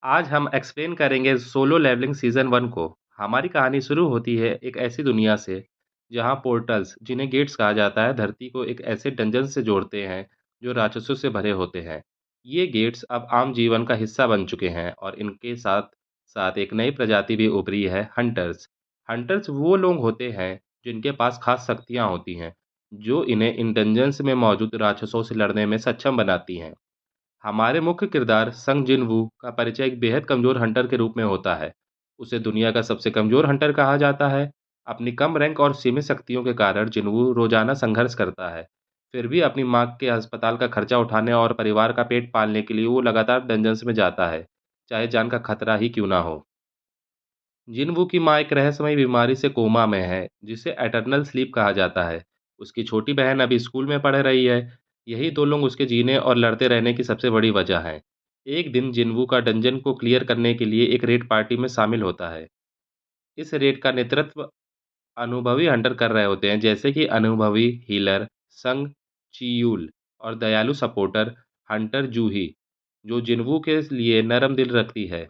आज हम एक्सप्लेन करेंगे सोलो लेवलिंग सीजन 1 को। हमारी कहानी शुरू होती है एक ऐसी दुनिया से जहां पोर्टल्स, जिन्हें गेट्स कहा जाता है, धरती को एक ऐसे डंजन से जोड़ते हैं जो राक्षसों से भरे होते हैं। ये गेट्स अब आम जीवन का हिस्सा बन चुके हैं और इनके साथ साथ एक नई प्रजाति भी उभरी है, हंटर्स। हंटर्स वो लोग होते हैं जिनके पास खास शक्तियां होती हैं, जो इन्हें इन डंजन्स में मौजूद राक्षसों से लड़ने में सक्षम बनाती हैं। हमारे मुख्य किरदार संग जिन-वू का परिचय एक बेहद कमज़ोर हंटर के रूप में होता है। उसे दुनिया का सबसे कमज़ोर हंटर कहा जाता है। अपनी कम रैंक और सीमित शक्तियों के कारण जिन-वू रोज़ाना संघर्ष करता है। फिर भी अपनी माँ के अस्पताल का खर्चा उठाने और परिवार का पेट पालने के लिए वो लगातार डंजन्स में जाता है, चाहे जान का खतरा ही क्यों ना हो। जिन-वू की माँ एक रहस्यमयी बीमारी से कोमा में है, जिसे एटर्नल स्लीप कहा जाता है। उसकी छोटी बहन अभी स्कूल में पढ़ रही है। यही 2 लोग उसके जीने और लड़ते रहने की सबसे बड़ी वजह हैं। एक दिन जिन-वू का डंजन को क्लियर करने के लिए एक रेड पार्टी में शामिल होता है। इस रेड का नेतृत्व अनुभवी हंटर कर रहे होते हैं, जैसे कि अनुभवी हीलर संग चियूल और दयालु सपोर्टर हंटर जूही, जो जिन-वू के लिए नरम दिल रखती है।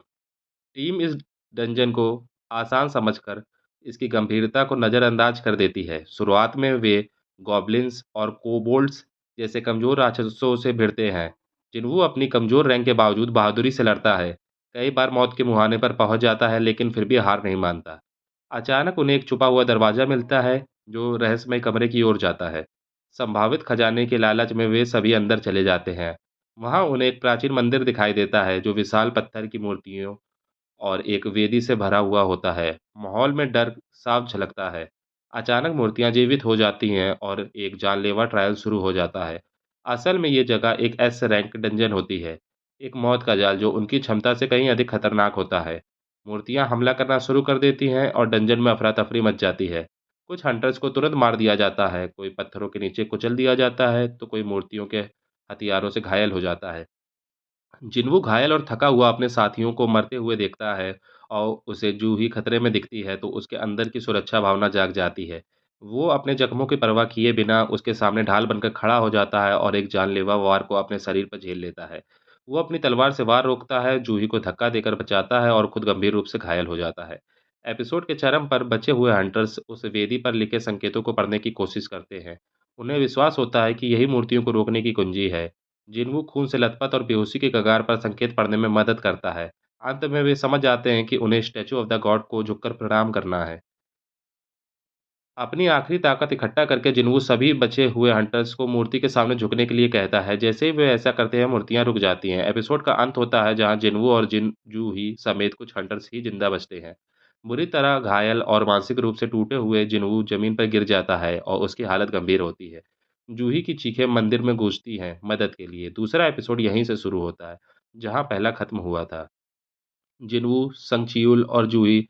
टीम इस डंजन को आसान समझकर इसकी गंभीरता को नज़रअंदाज कर देती है। शुरुआत में वे गॉब्लिन्स और कोबोल्ड्स जैसे कमज़ोर राक्षसों से भिड़ते हैं, जिन्हों अपनी कमज़ोर रैंक के बावजूद बहादुरी से लड़ता है। कई बार मौत के मुहाने पर पहुंच जाता है, लेकिन फिर भी हार नहीं मानता। अचानक उन्हें एक छुपा हुआ दरवाज़ा मिलता है, जो रहस्यमय कमरे की ओर जाता है। संभावित खजाने के लालच में वे सभी अंदर चले जाते हैं। वहां उन्हें एक प्राचीन मंदिर दिखाई देता है, जो विशाल पत्थर की मूर्तियों और एक वेदी से भरा हुआ होता है। माहौल में डर साफ झलकता है। अचानक मूर्तियां जीवित हो जाती हैं और एक जानलेवा ट्रायल शुरू हो जाता है। असल में ये जगह एक एस रैंक डंजन होती है, एक मौत का जाल जो उनकी क्षमता से कहीं अधिक खतरनाक होता है। मूर्तियां हमला करना शुरू कर देती हैं और डंजन में अफरा तफरी मच जाती है। कुछ हंटर्स को तुरंत मार दिया जाता है, कोई पत्थरों के नीचे कुचल दिया जाता है, तो कोई मूर्तियों के हथियारों से घायल हो जाता है। जिन्हों घायल और थका हुआ अपने साथियों को मरते हुए देखता है और उसे जूही खतरे में दिखती है, तो उसके अंदर की सुरक्षा भावना जाग जाती है। वो अपने जख्मों की परवाह किए बिना उसके सामने ढाल बनकर खड़ा हो जाता है और एक जानलेवा वार को अपने शरीर पर झेल लेता है। वो अपनी तलवार से वार रोकता है, जूही को धक्का देकर बचाता है और खुद गंभीर रूप से घायल हो जाता है। एपिसोड के चरम पर बचे हुए हंटर्स उस वेदी पर लिखे संकेतों को पढ़ने की कोशिश करते हैं। उन्हें विश्वास होता है कि यही मूर्तियों को रोकने की कुंजी है। जिन्हों खून से लथपथ और बेहोशी की कगार पर संकेत पढ़ने में मदद करता है। अंत में वे समझ जाते हैं कि उन्हें स्टैच्यू ऑफ द गॉड को झुककर प्रणाम करना है। अपनी आखिरी ताकत इकट्ठा करके जिन्हों सभी बचे हुए हंटर्स को मूर्ति के सामने झुकने के लिए कहता है। जैसे ही वे ऐसा करते हैं, मूर्तियां रुक जाती हैं। एपिसोड का अंत होता है जहां जिन्हों और जिनजू ही समेत कुछ हंटर्स ही जिंदा बचते हैं। बुरी तरह घायल और मानसिक रूप से टूटे हुए जिन्हों जमीन पर गिर जाता है और उसकी हालत गंभीर होती है। जूही की चीखें मंदिर में गूंजती हैं मदद के लिए। दूसरा एपिसोड यहीं से शुरू होता है, जहां पहला खत्म हुआ था। जिन्हों, संगचियुल और जूही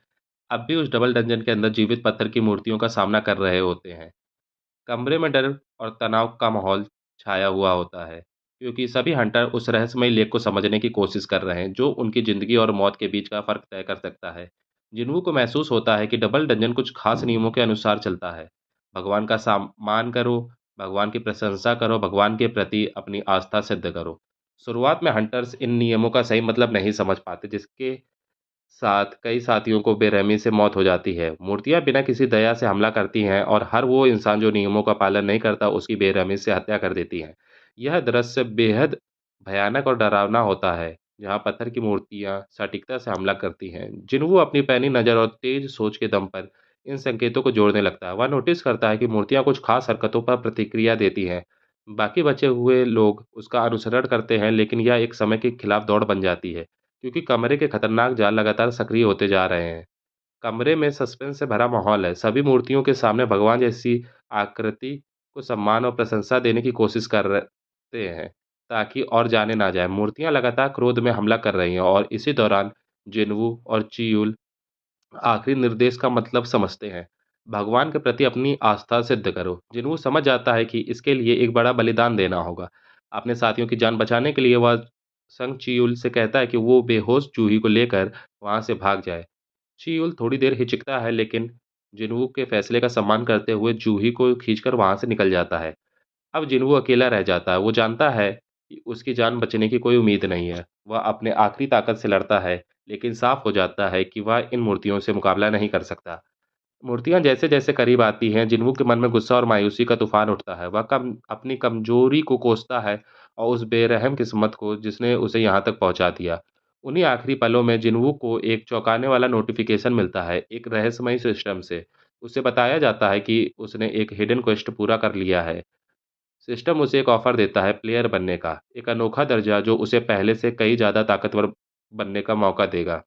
अब भी उस डबल डंजन के अंदर जीवित पत्थर की मूर्तियों का सामना कर रहे होते हैं। कमरे में डर और तनाव का माहौल छाया हुआ होता है, क्योंकि सभी हंटर उस रहस्यमयी लेख को समझने की कोशिश कर रहे हैं, जो उनकी ज़िंदगी और मौत के बीच का फ़र्क तय कर सकता है। जिन्हों को महसूस होता है कि डबल डंजन कुछ खास नियमों के अनुसार चलता है। भगवान का सम्मान करो, भगवान की प्रशंसा करो, भगवान के प्रति अपनी आस्था सिद्ध करो। शुरुआत में हंटर्स इन नियमों का सही मतलब नहीं समझ पाते, जिसके साथ कई साथियों को बेरहमी से मौत हो जाती है। मूर्तियाँ बिना किसी दया से हमला करती हैं और हर वो इंसान जो नियमों का पालन नहीं करता, उसकी बेरहमी से हत्या कर देती हैं। यह दृश्य बेहद भयानक और डरावना होता है, जहाँ पत्थर की मूर्तियाँ सटीकता से हमला करती हैं। जिन्हों अपनी पैनी नज़र और तेज सोच के दम पर इन संकेतों को जोड़ने लगता है। वह नोटिस करता है कि मूर्तियाँ कुछ खास हरकतों पर प्रतिक्रिया देती हैं। बाकी बचे हुए लोग उसका अनुसरण करते हैं, लेकिन यह एक समय के खिलाफ दौड़ बन जाती है, क्योंकि कमरे के खतरनाक जाल लगातार सक्रिय होते जा रहे हैं। कमरे में सस्पेंस से भरा माहौल है। सभी मूर्तियों के सामने भगवान जैसी आकृति को सम्मान और प्रशंसा देने की कोशिश करते हैं, ताकि और जाने ना जाए। मूर्तियां लगातार क्रोध में हमला कर रही हैं और इसी दौरान जिन्वू और चियूल आखिरी निर्देश का मतलब समझते हैं। भगवान के प्रति अपनी आस्था सिद्ध करो। जिन्हों समझ जाता है कि इसके लिए एक बड़ा बलिदान देना होगा। अपने साथियों की जान बचाने के लिए वह संग चियुल से कहता है कि वो बेहोश जूही को लेकर वहां से भाग जाए। चियुल थोड़ी देर हिचकता है, लेकिन जिन्हों के फैसले का सम्मान करते हुए जूही को खींचकर वहां से निकल जाता है। अब जिन्हों अकेला रह जाता है। वो जानता है कि उसकी जान बचने की कोई उम्मीद नहीं है। वह अपने आखिरी ताकत से लड़ता है, लेकिन साफ हो जाता है कि वह इन मूर्तियों से मुकाबला नहीं कर सकता। मूर्तियाँ जैसे-जैसे करीब आती हैं, जिन्हों के मन में गुस्सा और मायूसी का तूफ़ान उठता है। वह अपनी कमज़ोरी को कोसता है और उस बेरहम किस्मत को जिसने उसे यहाँ तक पहुँचा दिया। उन्हीं आखिरी पलों में जिन्हों को एक चौंकाने वाला नोटिफ़िकेशन मिलता है, एक रहस्यमयी सिस्टम से। उसे बताया जाता है कि उसने एक हिडन क्वेस्ट पूरा कर लिया है। सिस्टम उसे एक ऑफ़र देता है प्लेयर बनने का, एक अनोखा दर्जा जो उसे पहले से कहीं ज़्यादा ताकतवर बनने का मौका देगा।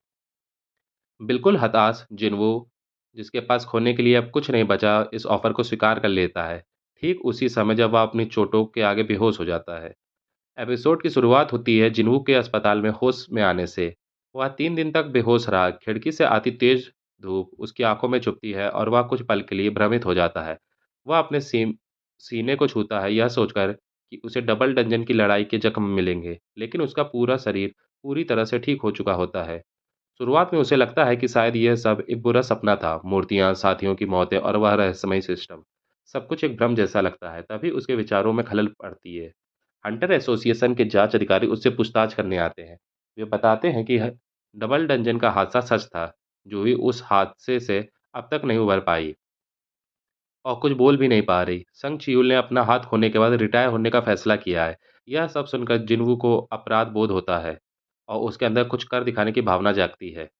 बिल्कुल हताश जिन्वो, जिसके पास खोने के लिए अब कुछ नहीं बचा, इस ऑफ़र को स्वीकार कर लेता है। ठीक उसी समय जब वह अपनी चोटों के आगे बेहोश हो जाता है। एपिसोड की शुरुआत होती है जिन्वू के अस्पताल में होश में आने से। वह 3 दिन तक बेहोश रहा। खिड़की से आती तेज़ धूप उसकी आँखों में चुभती है और वह कुछ पल के लिए भ्रमित हो जाता है। वह अपने सीने को छूता है, यह सोचकर कि उसे डबल डंजन की लड़ाई के जख्म मिलेंगे, लेकिन उसका पूरा शरीर पूरी तरह से ठीक हो चुका होता है। शुरुआत में उसे लगता है कि शायद यह सब एक बुरा सपना था, मूर्तियाँ, साथियों की मौतें और वह रहस्यमयी सिस्टम। सब कुछ एक भ्रम जैसा लगता है, तभी उसके विचारों में खलल पड़ती है। हंटर एसोसिएशन के जांच अधिकारी उससे पूछताछ करने आते हैं। वे बताते हैं कि डबल डंजन का हादसा सच था, जूही उस हादसे से अब तक नहीं उभर पाई और कुछ बोल भी नहीं पा रही। संग चियूल ने अपना हाथ खोने के बाद रिटायर होने का फैसला किया है। यह सब सुनकर जिन्वू को अपराध बोध होता है और उसके अंदर कुछ कर दिखाने की भावना जागती है।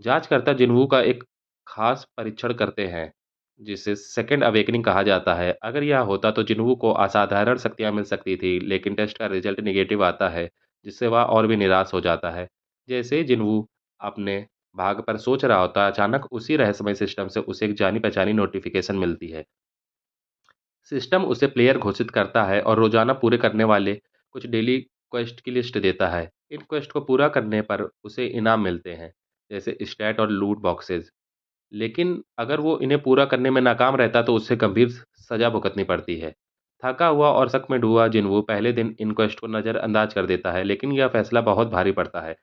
जांचकर्ता जिन्हू का एक खास परीक्षण करते हैं, जिसे सेकंड अवेकनिंग कहा जाता है। अगर यह होता तो जिन्हू को असाधारण शक्तियाँ मिल सकती थी, लेकिन टेस्ट का रिजल्ट नेगेटिव आता है, जिससे वह और भी निराश हो जाता है। जैसे ही जिन्हू अपने भाग्य पर सोच रहा होता है, अचानक उसी रहस्यमय सिस्टम से उसे एक जानी-पहचानी नोटिफिकेशन मिलती है। सिस्टम उसे प्लेयर घोषित करता है और रोजाना पूरे करने वाले कुछ डेली क्वेस्ट की लिस्ट देता है। इन क्वेस्ट को पूरा करने पर उसे इनाम मिलते हैं, जैसे स्टैट और लूट बॉक्सेस। लेकिन अगर वो इन्हें पूरा करने में नाकाम रहता तो उसे गंभीर सजा भुगतनी पड़ती है। थका हुआ और शक में डूबा जिन्वो पहले दिन इन क्वेस्ट को नज़रअंदाज कर देता है, लेकिन यह फैसला बहुत भारी पड़ता है।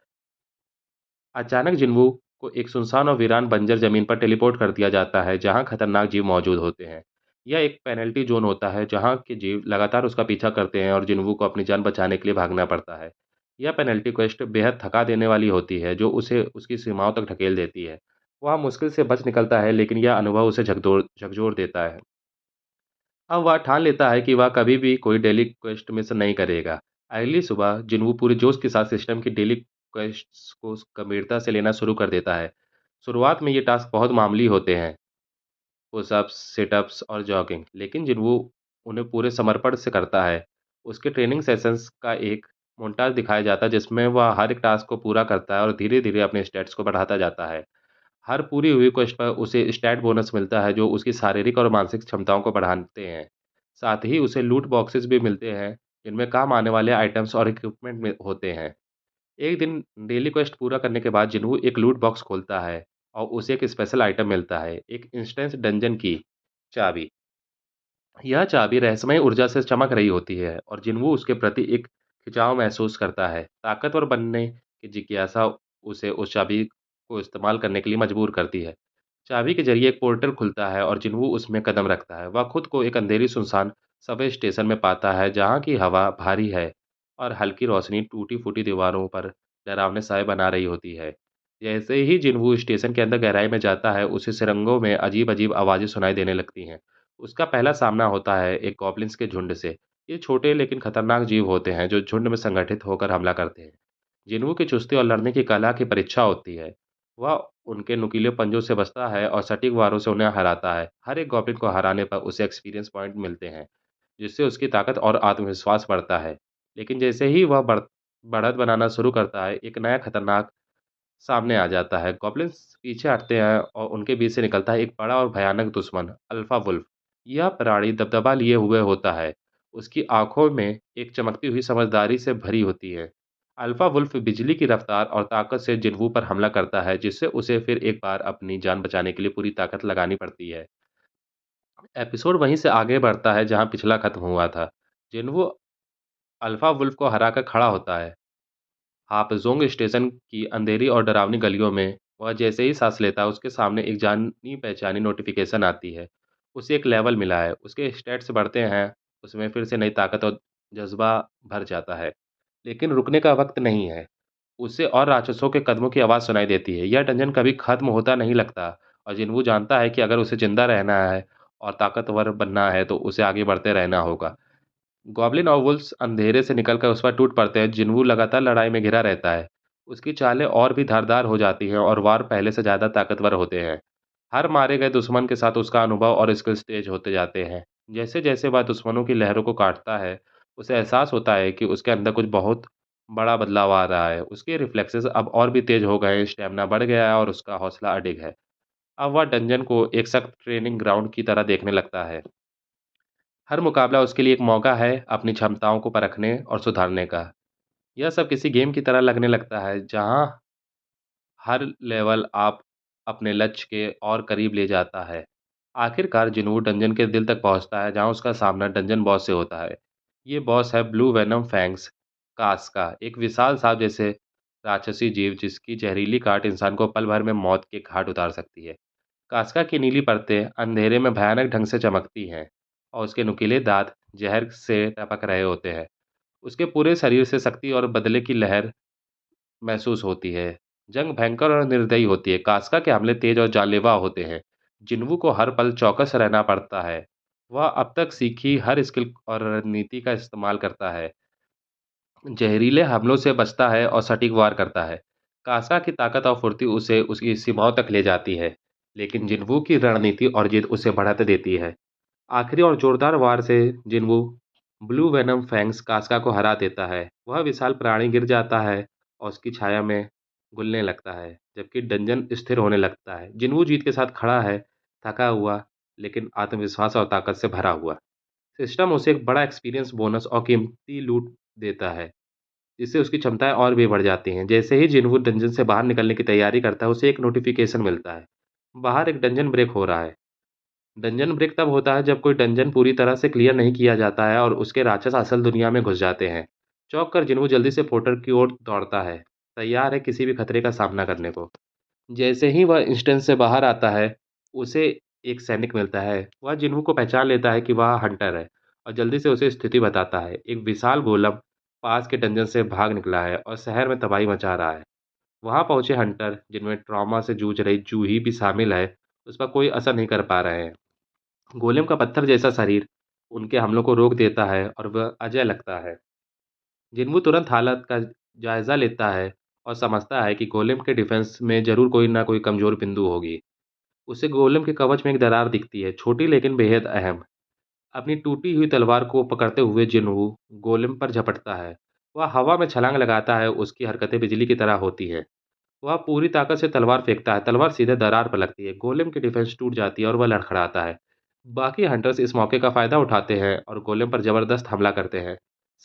अचानक जिन्वू को एक सुनसान और वीरान बंजर जमीन पर टेलीपोर्ट कर दिया जाता है, जहां खतरनाक जीव मौजूद होते हैं। यह एक पेनल्टी जोन होता है, जहां के जीव लगातार उसका पीछा करते हैं और जिन्वू को अपनी जान बचाने के लिए भागना पड़ता है। यह पेनल्टी क्वेस्ट बेहद थका देने वाली होती है, जो उसे उसकी सीमाओं तक ढकेल देती है। वह मुश्किल से बच निकलता है, लेकिन यह अनुभव उसे झकझोर देता है। अब वह ठान लेता है कि वह कभी भी कोई डेली क्वेस्ट मिस नहीं करेगा। अगली सुबह जिन्हों पूरे जोश के साथ सिस्टम की डेली क्वेस्ट्स को गंभीरता से लेना शुरू कर देता है। शुरुआत में ये टास्क बहुत मामूली होते हैं, पुशअप्स, सिटअप्स और जॉगिंग, लेकिन जिन्हों उन्हें पूरे समर्पण से करता है। उसके ट्रेनिंग सेशंस का एक मोन्टाज दिखाया जाता है, जिसमें वह हर एक टास्क को पूरा करता है और धीरे-धीरे अपने स्टेट्स को बढ़ाता जाता है। हर पूरी हुई क्वेस्ट पर उसे स्टैट बोनस मिलता है, जो उसकी शारीरिक और मानसिक क्षमताओं को बढ़ाते हैं। साथ ही उसे लूट बॉक्सेस भी मिलते हैं, जिनमें काम आने वाले आइटम्स और इक्विपमेंट में होते हैं। एक दिन डेली क्वेस्ट पूरा करने के बाद जिन्हू एक लूट बॉक्स खोलता है और उसे एक स्पेशल आइटम मिलता है, एक इंस्टेंस डंजन की चाबी। यह चाबी रहस्यमय ऊर्जा से चमक रही होती है और जिन्हों उसके प्रति एक खिंचाव महसूस करता है। ताकतवर बनने की जिज्ञासा उसे उस चाबी को इस्तेमाल करने के लिए मजबूर करती है। चाबी के जरिए एक पोर्टल खुलता है और जिन्हों उसमें कदम रखता है, वह खुद को एक अंधेरी सुनसान सबवे स्टेशन में पाता है, जहाँ की हवा भारी है और हल्की रोशनी टूटी-फूटी दीवारों पर डरावने साए बना रही होती है। जैसे ही जिन्हों स्टेशन के अंदर गहराई में जाता है, उसे सुरंगों में अजीब-अजीब आवाज़ें सुनाई देने लगती हैं। उसका पहला सामना होता है एक गॉब्लिन्स के झुंड से। ये छोटे लेकिन खतरनाक जीव होते हैं, जो झुंड में संगठित होकर हमला करते हैं। जिन्हों की चुस्ती और लड़ने की कला की परीक्षा होती है। वह उनके नुकीले पंजों से बचता है और सटीक वारों से उन्हें हराता है। हर एक गॉब्लिन को हराने पर उसे एक्सपीरियंस पॉइंट मिलते हैं, जिससे उसकी ताकत और आत्मविश्वास बढ़ता है। लेकिन जैसे ही वह बढ़त बनाना शुरू करता है, एक नया खतरनाक सामने आ जाता है। गॉब्लिन्स पीछे हटते हैं और उनके बीच से निकलता है एक बड़ा और भयानक दुश्मन, अल्फा वुल्फ। यह प्राणी दबदबा लिए हुए होता है। उसकी आँखों में एक चमकती हुई समझदारी से भरी होती है। अल्फा वुल्फ बिजली की रफ्तार और ताकत से जिन्हों पर हमला करता है, जिससे उसे फिर एक बार अपनी जान बचाने के लिए पूरी ताकत लगानी पड़ती है। एपिसोड वहीं से आगे बढ़ता है जहाँ पिछला खत्म हुआ था। जिन्हों अल्फा वुल्फ को हराकर खड़ा होता है। हापजोंग स्टेशन की अंधेरी और डरावनी गलियों में वह जैसे ही सांस लेता है, उसके सामने एक जानी-पहचानी नोटिफिकेशन आती है। उसे एक लेवल मिला है, उसके स्टैट्स बढ़ते हैं, उसमें फिर से नई ताकत और जज़्बा भर जाता है। लेकिन रुकने का वक़्त नहीं है। उसे और राक्षसों के कदमों की आवाज़ सुनाई देती है। यह डंजन कभी ख़त्म होता नहीं लगता और जिन्वू जानता है कि अगर उसे ज़िंदा रहना है और ताकतवर बनना है, तो उसे आगे बढ़ते रहना होगा। गॉब्लिन और वुल्व्स अंधेरे से निकलकर उस पर टूट पड़ते हैं। जिन्वू लगातार लड़ाई में घिरा रहता है। उसकी चालें और भी धारदार हो जाती हैं और वार पहले से ज़्यादा ताकतवर होते हैं। हर मारे गए दुश्मन के साथ उसका अनुभव और स्किल्स तेज होते जाते हैं। जैसे-जैसे वह दुश्मनों की लहरों को काटता है, उसे एहसास होता है कि उसके अंदर कुछ बहुत बड़ा बदलाव आ रहा है। उसके रिफ्लेक्सेस अब और भी तेज हो गए हैं, स्टैमिना बढ़ गया है और उसका हौसला अडिग है। अब वह डंजन को एक सख्त ट्रेनिंग ग्राउंड की तरह देखने लगता है। हर मुकाबला उसके लिए एक मौका है अपनी क्षमताओं को परखने और सुधारने का। यह सब किसी गेम की तरह लगने लगता है, जहाँ हर लेवल आप अपने लक्ष्य के और करीब ले जाता है। आखिरकार जिन्वू डंजन के दिल तक पहुँचता है, जहाँ उसका सामना डंजन बॉस से होता है। ये बॉस है ब्लू वेनम फैंग्स कास्का, एक विशाल सांप जैसे राक्षसी जीव जिसकी जहरीली काट इंसान को पल भर में मौत के घाट उतार सकती है। कास्का की नीली परतें अंधेरे में भयानक ढंग से चमकती हैं और उसके नुकीले दांत जहर से टपक रहे होते हैं। उसके पूरे शरीर से शक्ति और बदले की लहर महसूस होती है। जंग भयंकर और निर्दयी होती है। कास्का के हमले तेज और जानलेवा होते हैं। जिन्वू को हर पल चौकस रहना पड़ता है। वह अब तक सीखी हर स्किल और रणनीति का इस्तेमाल करता है। जहरीले हमलों से बचता है और सटीक वार करता है। कास्का की ताकत और फुर्ती उसे उसकी सीमाओं तक ले जाती है, लेकिन जिन्वू की रणनीति और जिद उसे बढ़त देती है। आखिरी और जोरदार वार से जिन्वू ब्लू वेनम फैंग्स कास्का को हरा देता है। वह विशाल प्राणी गिर जाता है और उसकी छाया में घुलने लगता है, जबकि डंजन स्थिर होने लगता है। जिन्वू जीत के साथ खड़ा है, थका हुआ, लेकिन आत्मविश्वास और ताकत से भरा हुआ। सिस्टम उसे एक बड़ा एक्सपीरियंस बोनस और कीमती लूट देता है, जिससे उसकी क्षमताएं और भी बढ़ जाती हैं। जैसे ही जिन्वू डंजन से बाहर निकलने की तैयारी करता है, उसे एक नोटिफिकेशन मिलता है। बाहर एक डंजन ब्रेक हो रहा है। डंजन ब्रेक तब होता है जब कोई डंजन पूरी तरह से क्लियर नहीं किया जाता है और उसके राक्षस असल दुनिया में घुस जाते हैं। चौंक कर जिन्वू जल्दी से पोर्टल की ओर दौड़ता है, तैयार है किसी भी खतरे का सामना करने को। जैसे ही वह इंस्टेंस से बाहर आता है, उसे एक सैनिक मिलता है। वह जिन्हों को पहचान लेता है कि वह हंटर है और जल्दी से उसे स्थिति बताता है। एक विशाल गोलम पास के डंजन से भाग निकला है और शहर में तबाही मचा रहा है। वहां पहुंचे हंटर, जिनमें ट्रॉमा से जूझ रही जूही भी शामिल है, उस पर कोई असर नहीं कर पा रहे हैं। गोलेम का पत्थर जैसा शरीर उनके हमलों को रोक देता है और वह अजय लगता है। जिन्हों तुरंत हालत का जायजा लेता है और समझता है कि गोलेम के डिफेंस में जरूर कोई ना कोई कमजोर बिंदु होगी। उसे गोलेम के कवच में एक दरार दिखती है, छोटी लेकिन बेहद अहम। अपनी टूटी हुई तलवार को पकड़ते हुए जिन्हू गोलेम पर झपटता है। वह हवा में छलांग लगाता है, उसकी हरकतें बिजली की तरह होती हैं। वह पूरी ताकत से तलवार फेंकता है, तलवार सीधे दरार पर लगती है। गोलेम की डिफेंस टूट जाती है और वह लड़खड़ाता है। बाकी हंटर्स इस मौके का फायदा उठाते हैं और गोलेम पर जबरदस्त हमला करते हैं।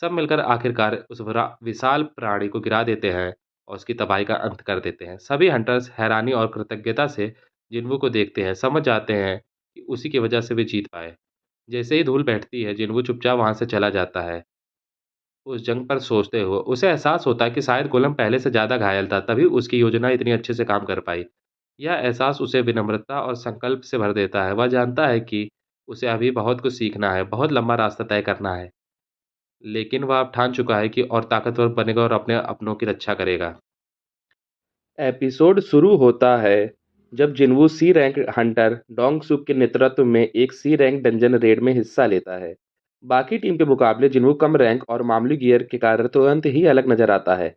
सब मिलकर आखिरकार उस विशाल प्राणी को गिरा देते हैं और उसकी तबाही का अंत कर देते हैं। सभी हंटर्स हैरानी और कृतज्ञता से जिन्वू को देखते हैं, समझ जाते हैं कि उसी की वजह से वे जीत पाए। जैसे ही धूल बैठती है, जिन्वू चुपचाप वहां से चला जाता है। उस जंग पर सोचते हुए उसे एहसास होता है कि शायद गोलम पहले से ज़्यादा घायल था, तभी उसकी योजना इतनी अच्छे से काम कर पाई। यह एहसास उसे विनम्रता और संकल्प से भर देता है। वह जानता है कि उसे अभी बहुत कुछ सीखना है, बहुत लंबा रास्ता तय करना है, लेकिन वह अब ठान चुका है कि और ताकतवर बनेगा और अपने अपनों की रक्षा करेगा। एपिसोड शुरू होता है जब जिन्वू सी रैंक हंटर डोंग सुक के नेतृत्व में एक सी रैंक डंजन रेड में हिस्सा लेता है। बाकी टीम के मुकाबले जिन्वू कम रैंक और मामूली गियर के कारण तुरंत ही अलग नजर आता है।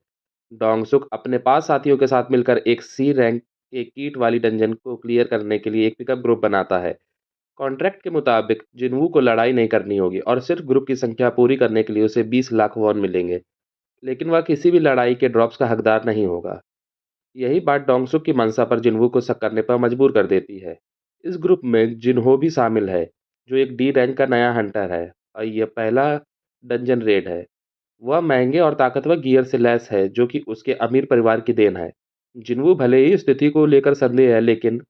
डोंगसुक अपने 5 साथियों के साथ मिलकर एक सी रैंक के कीट वाली डंजन को क्लियर करने के लिए एक पिकअप ग्रुप बनाता है। कॉन्ट्रैक्ट के मुताबिक जिन्वू को लड़ाई नहीं करनी होगी और सिर्फ ग्रुप की संख्या पूरी करने के लिए उसे 20 लाख वॉन मिलेंगे, लेकिन वह किसी भी लड़ाई के ड्रॉप्स का हकदार नहीं होगा। यही बात डोंगसुक की मंशा पर जिन्वू को शक करने पर मजबूर कर देती है। इस ग्रुप में जिन्हो भी शामिल है, जो एक डी रैंक का नया हंटर है और यह पहला डंजन रेड है। वह महंगे और ताकतवर गियर से लैस है, जो कि उसके अमीर परिवार की देन है। जिन्वू भले ही स्थिति को लेकर संदेह है, लेकिन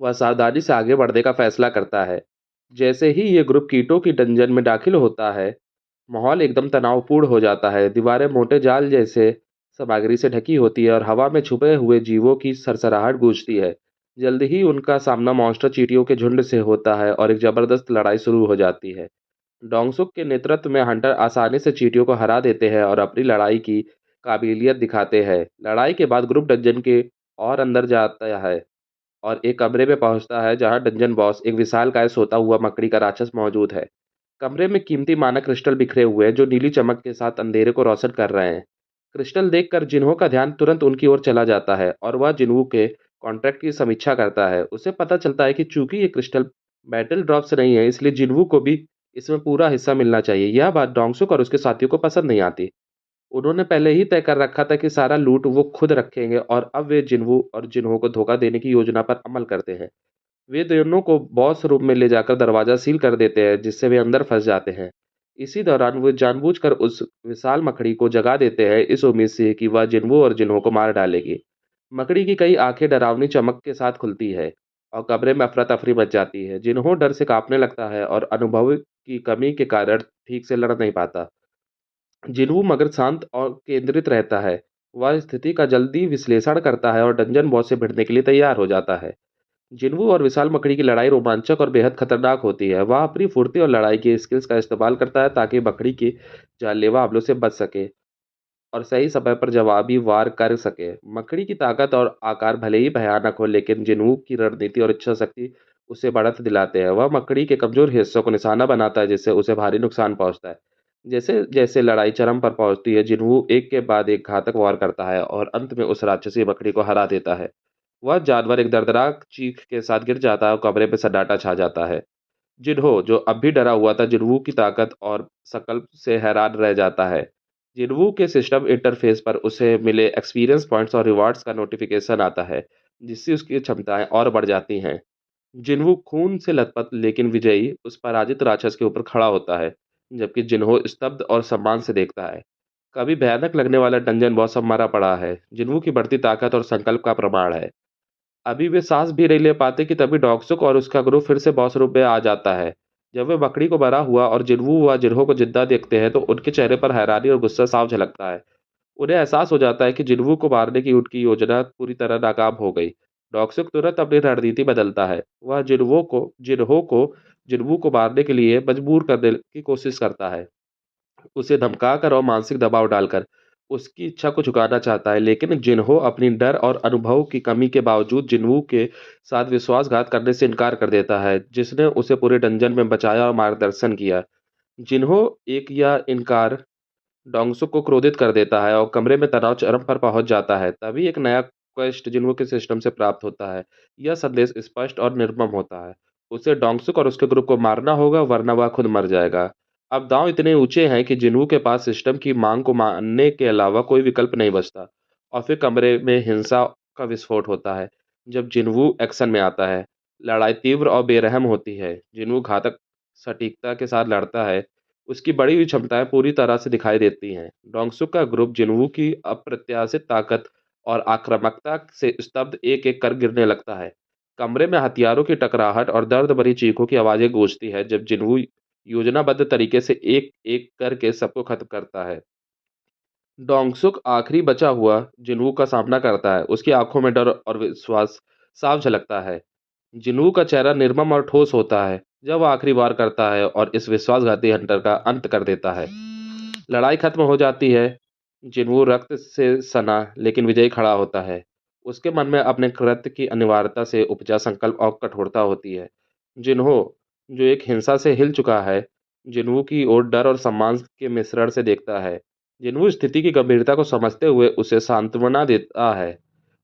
वह सावधानी से आगे बढ़ने का फैसला करता है। जैसे ही ये ग्रुप कीटों की डंजन में दाखिल होता है, माहौल एकदम तनावपूर्ण हो जाता है। दीवारें मोटे जाल जैसे सामग्री से ढकी होती है और हवा में छुपे हुए जीवों की सरसराहट गूंजती है। जल्द ही उनका सामना मॉन्स्टर चींटियों के झुंड से होता है और एक जबरदस्त लड़ाई शुरू हो जाती है। डोंगसुक के नेतृत्व में हंटर आसानी से चींटियों को हरा देते हैं और अपनी लड़ाई की काबिलियत दिखाते हैं। लड़ाई के बाद ग्रुप डंजन के और अंदर जाता है और एक कमरे में पहुंचता है जहां डंजन बॉस एक विशालकाय सोता हुआ मकड़ी का राक्षस मौजूद है। कमरे में कीमती मानक क्रिस्टल बिखरे हुए हैं जो नीली चमक के साथ अंधेरे को रोशन कर रहे हैं। क्रिस्टल देखकर जिन्हों का ध्यान तुरंत उनकी ओर चला जाता है और वह जिन्हों के कॉन्ट्रैक्ट की समीक्षा करता है। उसे पता चलता है कि चूंकि ये क्रिस्टल बैटल ड्रॉप से नहीं है, इसलिए जिन्हों को भी इसमें पूरा हिस्सा मिलना चाहिए। यह बात डोंगसुक और उसके साथियों को पसंद नहीं आती। उन्होंने पहले ही तय कर रखा था कि सारा लूट वो खुद रखेंगे और अब वे जिन्हों और जिन्हों को धोखा देने की योजना पर अमल करते हैं। वे दोनों को बॉस रूम में ले जाकर दरवाजा सील कर देते हैं जिससे वे अंदर फंस जाते हैं। इसी दौरान वे जानबूझकर उस विशाल मकड़ी को जगा देते हैं इस उम्मीद से कि वह जिन्हों और जिन्हों को मार डालेगी। मकड़ी की कई आंखें डरावनी चमक के साथ खुलती है और कमरे में अफरा तफरी मच जाती है। जिन्हों डर से कांपने लगता है और अनुभव की कमी के कारण ठीक से लड़ नहीं पाता। जिन्हों मगर शांत और केंद्रित रहता है। वह स्थिति का जल्दी विश्लेषण करता है और डंजन बॉस से भिड़ने के लिए तैयार हो जाता है। जिन्हों और विशाल मकड़ी की लड़ाई रोमांचक और बेहद खतरनाक होती है। वह अपनी फुर्ती और लड़ाई की स्किल्स का इस्तेमाल करता है ताकि मकड़ी के जानलेवा हमलों से बच सके और सही समय पर जवाबी वार कर सके। मकड़ी की ताकत और आकार भले ही भयानक हो, लेकिन जिन्हों की रणनीति और इच्छा शक्ति उसे बढ़त दिलाते हैं। वह मकड़ी के कमजोर हिस्सों को निशाना बनाता है जिससे उसे भारी नुकसान पहुंचता है। जैसे जैसे लड़ाई चरम पर पहुंचती है, जिन्हों एक के बाद एक घातक वार करता है और अंत में उस राक्षसी मकड़ी को हरा देता है। वह जानवर एक दर्दनाक चीख के साथ गिर जाता है और कमरे में सन्नाटा छा जाता है। जिन्हो, जो अब भी डरा हुआ था, जिन्हों की ताकत और संकल्प से हैरान रह जाता है। जिन्हों के सिस्टम इंटरफेस पर उसे मिले एक्सपीरियंस पॉइंट्स और रिवार्ड्स का नोटिफिकेशन आता है, जिससे उसकी क्षमताएं और बढ़ जाती हैं। जिन्हों खून से लथपथ लेकिन विजयी उस पराजित राक्षस के ऊपर खड़ा होता है, जबकि जिन्हो स्तब्ध और सम्मान से देखता है। कभी भयानक लगने वाला डंजन बॉस अब मरा पड़ा है, जिन्हों की बढ़ती ताकत और संकल्प का प्रमाण है। अभी वे सांस भी नहीं ले पाते कि तभी डॉक्सुक और उसका ग्रुप फिर से बॉस रूम में आ जाता है। जब वे बकरी को मरा हुआ और जिन्हों व जिन्हों को जिंदा देखते हैं तो उनके चेहरे पर हैरानी और गुस्सा साफ झलकता है। उन्हें एहसास हो जाता है कि जिन्हों को मारने की उनकी योजना पूरी तरह नाकाम हो गई। डॉक्सुक तुरंत अपनी रणनीति बदलता है। वह जिन्हों को मारने के लिए मजबूर करने की कोशिश करता है, उसे धमकाकर और मानसिक दबाव डालकर उसकी इच्छा को झुकाना चाहता है। लेकिन जिन्हो अपनी डर और अनुभव की कमी के बावजूद जिन्हों के साथ विश्वासघात करने से इनकार कर देता है, जिसने उसे पूरे डंजन में बचाया और मार्गदर्शन किया। जिन्हो एक या इनकार डोंगसुक को क्रोधित कर देता है और कमरे में तनाव चरम पर पहुंच जाता है। तभी एक नया क्वेस्ट जिन्हों के सिस्टम से प्राप्त होता है। यह संदेश स्पष्ट और निर्मम होता है। उसे डोंगसुक और उसके ग्रुप को मारना होगा, वरना वह खुद मर जाएगा। अब दांव इतने ऊंचे हैं कि जिन्हों के पास सिस्टम की मांग को मानने के अलावा कोई विकल्प नहीं बचता। और फिर कमरे में हिंसा का विस्फोट होता है जब जिन्हों एक्शन में आता है। लड़ाई तीव्र और बेरहम होती है। जिन्हों घातक सटीकता के साथ लड़ता है। उसकी बढ़ी हुई क्षमताएं पूरी तरह से दिखाई देती हैं। डोंगसुक का ग्रुप जिन्हों की अप्रत्याशित ताकत और आक्रामकता से स्तब्ध एक-एक कर गिरने लगता है। कमरे में हथियारों की टकराहट और दर्द भरी चीखों की आवाजें गूंजती है जब जिन्हों योजनाबद्ध तरीके से एक-एक करके सबको खत्म करता है। डोंगसुक आखिरी बचा हुआ जिन्हों का सामना करता है। उसकी आंखों में डर और विश्वास साफ झलकता है। जिन्हों का चेहरा निर्मम और ठोस होता है जब वह आखिरी वार करता है और इस विश्वासघाती हंटर का अंत कर देता है। लड़ाई खत्म हो जाती है। जिन्हों रक्त से सना लेकिन विजयी खड़ा होता है। उसके मन में अपने कृत्य की अनिवार्यता से उपजा संकल्प और कठोरता होती है। जिन्हों, जो एक हिंसा से हिल चुका है, जिन्हों की ओर डर और सम्मान के मिश्रण से देखता है। जिन्हों स्थिति की गंभीरता को समझते हुए उसे सांत्वना देता है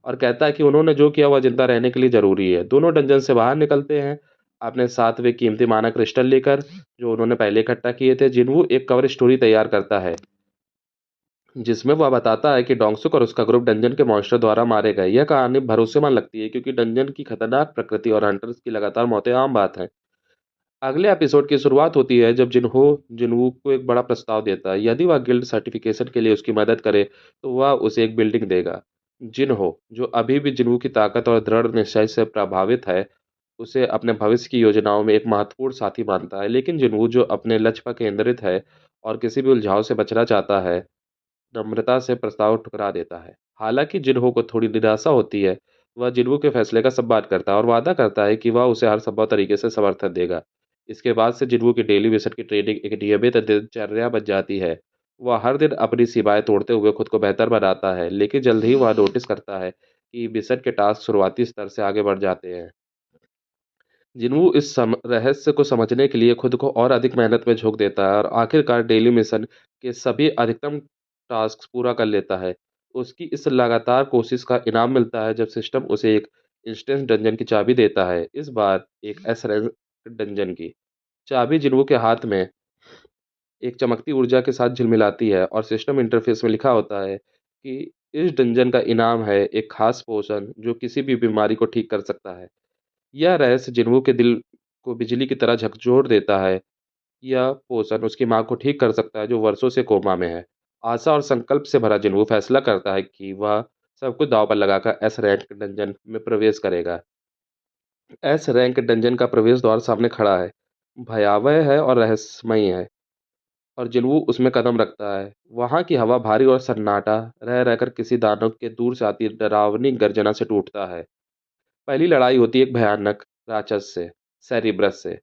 और कहता है कि उन्होंने जो किया वह जिंदा रहने के लिए जरूरी है। दोनों डंजन से बाहर निकलते हैं अपने साथ वे कीमती मानक क्रिस्टल लेकर, जो उन्होंने पहले इकट्ठा किए थे। जिन्हों एक कवर स्टोरी तैयार करता है जिसमें वह बताता है कि डोंगसुक और उसका ग्रुप डंजन के मॉन्स्टर द्वारा मारे गए। यह कहानी भरोसेमंद लगती है क्योंकि डंजन की खतरनाक प्रकृति और हंटर्स की लगातार मौतें आम बात है। अगले एपिसोड की शुरुआत होती है जब जिन्हों को एक बड़ा प्रस्ताव देता है। यदि वह गिल्ड सर्टिफिकेशन के लिए उसकी मदद करे तो वह उसे एक बिल्डिंग देगा। जिन्हो, जो अभी भी जिन्हों की ताकत और दृढ़ निश्चय से प्रभावित है, उसे अपने भविष्य की योजनाओं में एक महत्वपूर्ण साथी मानता है। लेकिन जिन्हों, जो अपने लक्ष्य पर केंद्रित है और किसी भी उलझाव से बचना चाहता है, नम्रता से प्रस्ताव ठुकरा देता है। हालांकि जिन्हों को थोड़ी निराशा होती है, वह जिन्हों के फैसले का सम्मान करता है और वादा करता है कि वह उसे हर संभव तरीके से समर्थन देगा। इसके बाद से जिन्हों की डेली मिशन की ट्रेनिंग एक नियमित दिनचर्या बन जाती है। वह हर दिन अपनी सीमाएं तोड़ते हुए खुद को बेहतर बनाता है, लेकिन जल्द ही वह नोटिस करता है कि मिशन के टास्क शुरुआती स्तर से आगे बढ़ जाते हैं। जिन्हों इस रहस्य को समझने के लिए खुद को और अधिक मेहनत में झोंक देता है और आखिरकार डेली मिशन के सभी अधिकतम टास्क पूरा कर लेता है। उसकी इस लगातार कोशिश का इनाम मिलता है जब सिस्टम उसे एक इंस्टेंस डंजन की चाबी देता है, इस बार एक एस रैंक डंजन की। चाबी जिन्हों के हाथ में एक चमकती ऊर्जा के साथ झिलमिलाती है और सिस्टम इंटरफेस में लिखा होता है कि इस डंजन का इनाम है एक खास पोषण जो किसी भी बीमारी को ठीक कर सकता है। यह रहस्य जिन्हों के दिल को बिजली की तरह झकझोर देता है। यह पोषण उसकी माँ को ठीक कर सकता है जो वर्षों से कोमा में है। आशा और संकल्प से भरा जिन्हों फैसला करता है कि वह सब कुछ दांव पर लगाकर एस रैंक डंजन में प्रवेश करेगा। एस रैंक डंजन का प्रवेश द्वार सामने खड़ा है, भयावह है और रहस्यमयी है। और जिन्हों उसमें कदम रखता है, वहाँ की हवा भारी और सन्नाटा रह रहकर किसी दानव के दूर से आती डरावनी गर्जना से टूटता है। पहली लड़ाई होती है एक भयानक राक्षस से, सेरिब्रस से,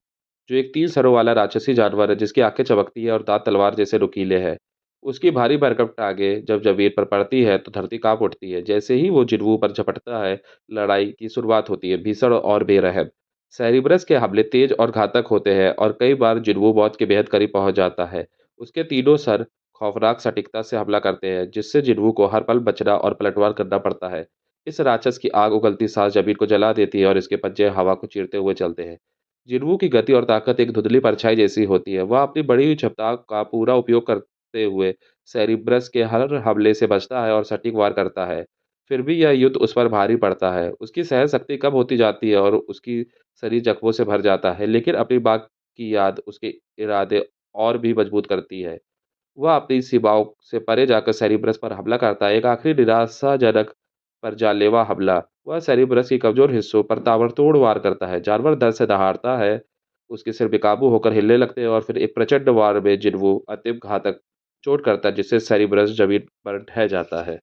जो एक 3 सरों वाला राक्षसी जानवर है जिसकी आंखें चमकती है और दांत तलवार जैसे नुकीले हैं। उसकी भारी भरकम टांगें जब जमीन पर पड़ती है तो धरती कांप उठती है। जैसे ही वो जिन्हों पर झपटता है, लड़ाई की शुरुआत होती है, भीषण और बेरहम। सेरिब्रस के हमले तेज और घातक होते हैं और कई बार जिन्हों मौत के बेहद करीब पहुंच जाता है। उसके तीनों सर खौफनाक सटीकता से हमला करते हैं, जिससे जिन्हों को हर पल बचना और पलटवार करना पड़ता है। इस राक्षस की आग उगलती सांस जमीन को जला देती है और इसके पंजे हवा को चीरते हुए चलते हैं। जिन्हों की गति और ताकत एक धुंधली परछाई जैसी होती है। वह अपनी बढ़ी हुई क्षमता का पूरा उपयोग करते हुए सेरिब्रस के हर हमले से बचता है और सटीक वार करता है। फिर भी यह युद्ध उस पर भारी पड़ता है। उसकी सहन शक्ति कम होती जाती है और उसकी शरीर जख्मों से भर जाता है, लेकिन अपनी बात की याद उसके इरादे और भी मजबूत करती है। वह अपनी सीमाओं से परे जाकर सेरिब्रस पर हमला करता है, एक आखिरी निराशाजनक पर जानलेवा हमला। वह सेरिब्रस के कमजोर हिस्सों पर ताबड़तोड़ वार करता है। जानवर दर्द से दहाड़ता है, उसके सिर बेकाबू होकर हिलने लगते हैं और फिर एक प्रचंड वार में जिन्हों अंतिम घातक चोट करता है जिससे सेरिब्रस जमीन पर ढह जाता है।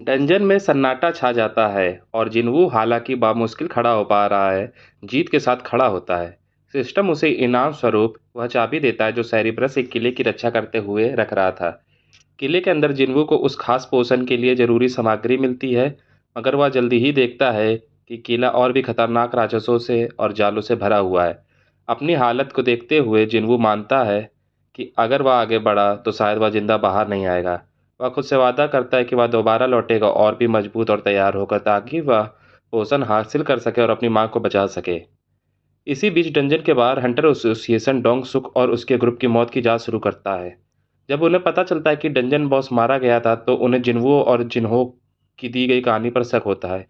डंजन में सन्नाटा छा जाता है और जिन्हों हालांकि बामुश्किल खड़ा हो पा रहा है, जीत के साथ खड़ा होता है। सिस्टम उसे इनाम स्वरूप वह चाबी देता है जो सेरिब्रस एक किले की रक्षा करते हुए रख रहा था। किले के अंदर जिन्हों को उस खास पोषण के लिए जरूरी सामग्री मिलती है, मगर वह जल्दी ही देखता है कि किला और भी खतरनाक राक्षसों से और जालों से भरा हुआ है। अपनी हालत को देखते हुए जिन्हों मानता है कि अगर वह आगे बढ़ा तो शायद वह जिंदा बाहर नहीं आएगा। वह खुद से वादा करता है कि वह दोबारा लौटेगा और भी मजबूत और तैयार होकर, ताकि वह पोषण हासिल कर सके और अपनी मां को बचा सके। इसी बीच डंजन के बाहर हंटर एसोसिएशन डोंग सुक और उसके ग्रुप की मौत की जांच शुरू करता है। जब उन्हें पता चलता है कि डंजन बॉस मारा गया था, तो उन्हें जिन्हों और जिन्हों की दी गई कहानी पर शक होता है।